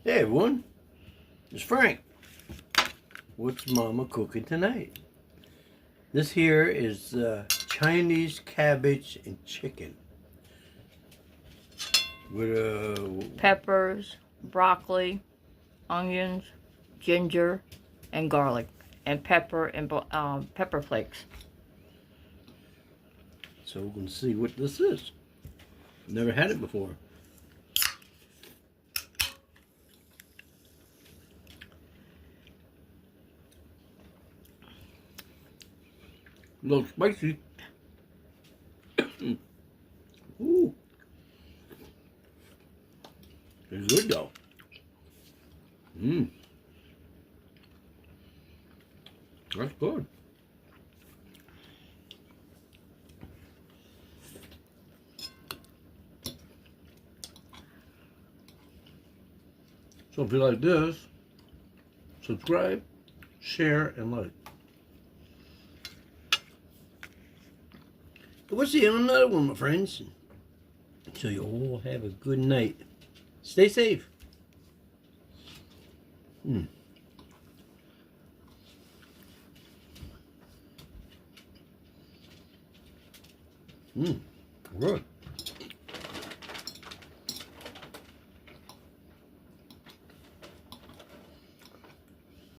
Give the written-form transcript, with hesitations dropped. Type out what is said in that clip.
Hey everyone, it's Frank. What's Mama cooking tonight? This here is Chinese cabbage and chicken with peppers, broccoli, onions, ginger, and garlic, and pepper and pepper flakes. So we're gonna see what this is. Never had it before. A little spicy. Ooh. It's good though. Mmm. That's good. So if you like this, subscribe, share, and like. We'll see you on another one, my friends. So you all have a good night. Stay safe. Mmm. Mmm. Good.